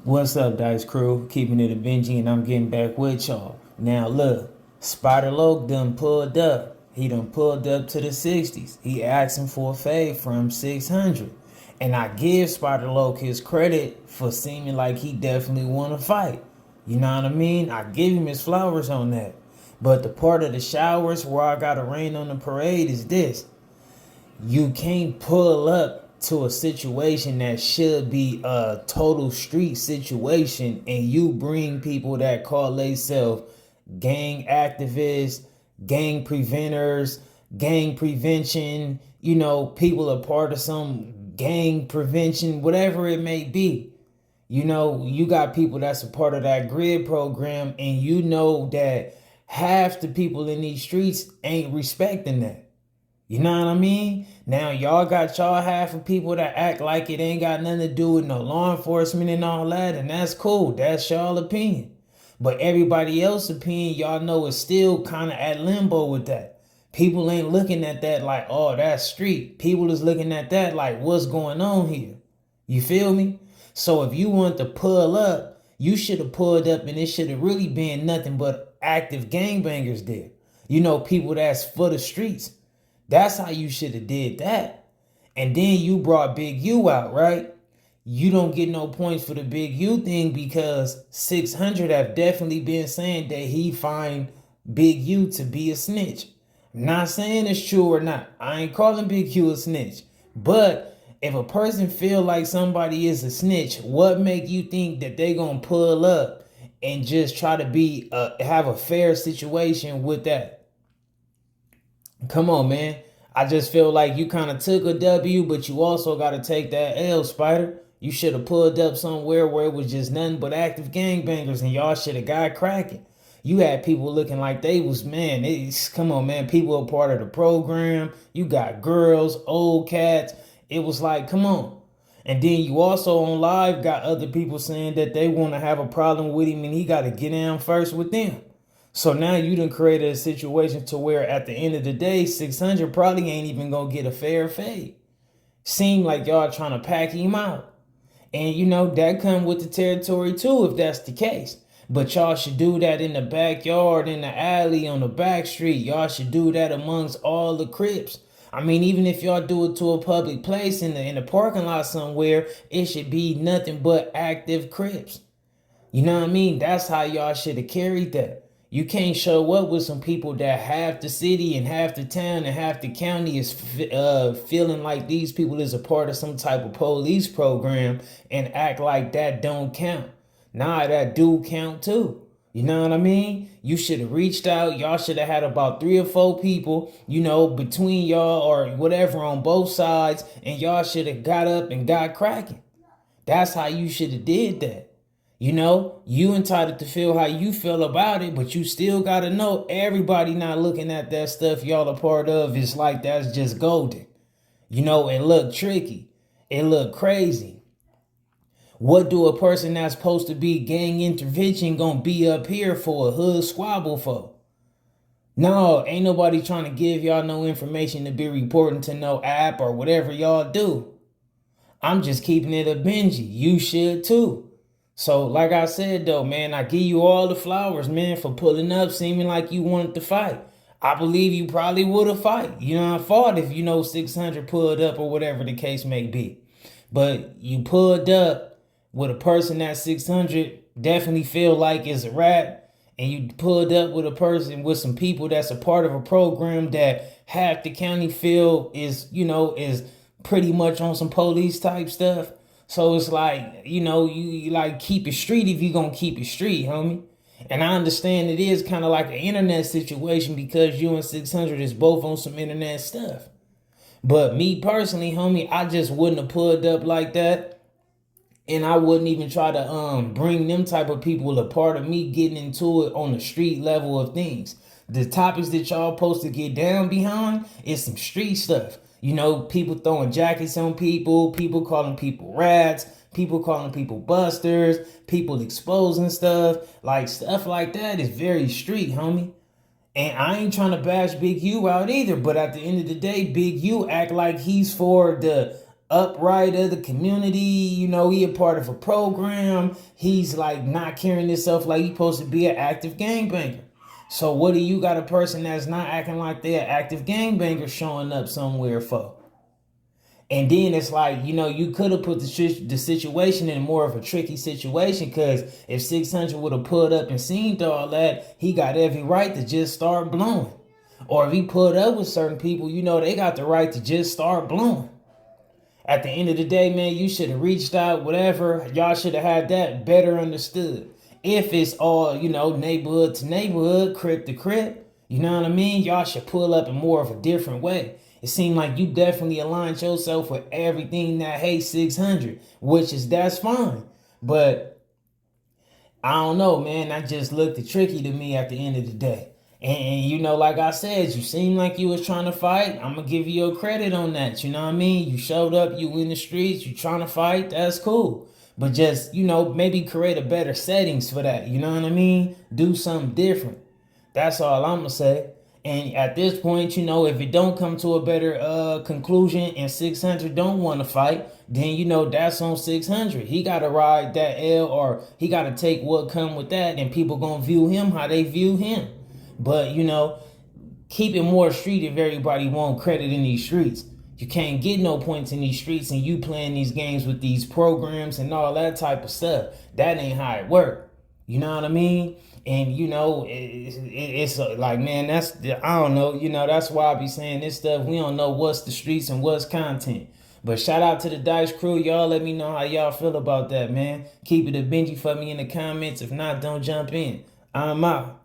What's up, Dice Crew? Keeping it a Benji, and I'm getting back with y'all. Now look, Spider Loke done pulled up. He done pulled up to the 60s. He asking for a fade from 600. And I give Spider Loke his credit for seeming like he definitely want to fight. You know what I mean? I give him his flowers on that. But the part of the showers where I gotta rain on the parade is this. You can't pull up to a situation that should be a total street situation and you bring people that call themselves gang activists, gang preventers, gang prevention, people are part of some gang prevention, whatever it may be. You got people that's a part of that grid program, and you know that half the people in these streets ain't respecting that. You know what I mean? Now y'all got y'all half of people that act like it ain't got nothing to do with no law enforcement and all that, and that's cool. That's y'all opinion. But everybody else's opinion, y'all know, is still kind of at limbo with that. People ain't looking at that like, oh, that's street. People is looking at that like, what's going on here? You feel me? So if you want to pull up, you should have pulled up and it should have really been nothing but active gangbangers there. People that's for the streets. That's how you should have did that. And then you brought Big U out, right? You don't get no points for the Big U thing because 600 have definitely been saying that he find Big U to be a snitch. I'm not saying it's true or not. I ain't calling Big U a snitch. But if a person feel like somebody is a snitch, what make you think that they gonna pull up and just try to have a fair situation with that? Come on, man. I just feel like you kind of took a W, but you also got to take that L, Spider. You should have pulled up somewhere where it was just nothing but active gangbangers and y'all should have got cracking. You had people looking like they was, man, come on, man. People are part of the program. You got girls, old cats. It was like, come on. And then you also on live got other people saying that they want to have a problem with him and he got to get down first with them. So now you done created a situation to where at the end of the day, 600 probably ain't even gonna get a fair fade. Seem like y'all trying to pack him out. And that come with the territory too, if that's the case. But y'all should do that in the backyard, in the alley, on the back street. Y'all should do that amongst all the Crips. I mean, even if y'all do it to a public place in the parking lot somewhere, it should be nothing but active Crips. You know what I mean? That's how y'all should have carried that. You can't show up with some people that half the city and half the town and half the county is feeling like these people is a part of some type of police program and act like that don't count. Nah, that do count too. You know what I mean? You should have reached out. Y'all should have had about 3 or 4 people, between y'all or whatever on both sides, and y'all should have got up and got cracking. That's how you should have did that. You entitled to feel how you feel about it, but you still gotta know everybody not looking at that stuff y'all a part of is like that's just golden. It look tricky. It look crazy. What do a person that's supposed to be gang intervention gonna be up here for a hood squabble for? No, ain't nobody trying to give y'all no information to be reporting to no app or whatever y'all do. I'm just keeping it a Benji. You should too. So, like I said, though, man, I give you all the flowers, man, for pulling up, seeming like you wanted to fight. I believe you probably would have fought. I fought if 600 pulled up or whatever the case may be. But you pulled up with a person that 600 definitely feel like is a rat, and you pulled up with a person with some people that's a part of a program that half the county feel is pretty much on some police type stuff. So it's like, you like keep it street if you gonna keep it street, homie. And I understand it is kind of like an internet situation because you and 600 is both on some internet stuff. But me personally, homie, I just wouldn't have pulled up like that. And I wouldn't even try to bring them type of people a part of me getting into it on the street level of things. The topics that y'all supposed to get down behind is some street stuff. People throwing jackets on people calling people rats, people calling people busters, people exposing stuff. Like stuff like that is very street, homie. And I ain't trying to bash Big U out either, but at the end of the day, Big U act like he's for the upright of the community. You know, he a part of a program. He's like not carrying himself like he's supposed to be an active gangbanger. So what do you got a person that's not acting like they're an active gangbanger showing up somewhere for? And then it's like, you know, you could have put the situation in more of a tricky situation, because if 600 would have pulled up and seen all that, he got every right to just start blowing. Or if he pulled up with certain people, you know, they got the right to just start blowing. At the end of the day, man, you should have reached out, whatever. Y'all should have had that better understood. If it's all, you know, neighborhood to neighborhood, crib to crib, you know what I mean? Y'all should pull up in more of a different way. It seemed like you definitely aligned yourself with everything that hates 600, which is, that's fine. But I don't know, man. That just looked tricky to me at the end of the day. And you know, like I said, you seemed like you was trying to fight. I'm gonna give you your credit on that. You know what I mean? You showed up, you in the streets, you trying to fight. That's cool. But just, you know, maybe create a better settings for that. You know what I mean? Do something different. That's all I'm gonna say. And at this point, you know, if it don't come to a better conclusion and 600 don't want to fight, then, you know, that's on 600. He got to ride that L, or he got to take what come with that, and people going to view him how they view him. But, you know, keep it more street if everybody want credit in these streets. You can't get no points in these streets and you playing these games with these programs and all that type of stuff. That ain't how it work. You know what I mean? And, you know, it's like, man, that's, I don't know, you know, that's why I be saying this stuff. We don't know what's the streets and what's content. But shout out to the Dice crew. Y'all let me know how y'all feel about that, man. Keep it a Benji for me in the comments. If not, don't jump in. I'm out.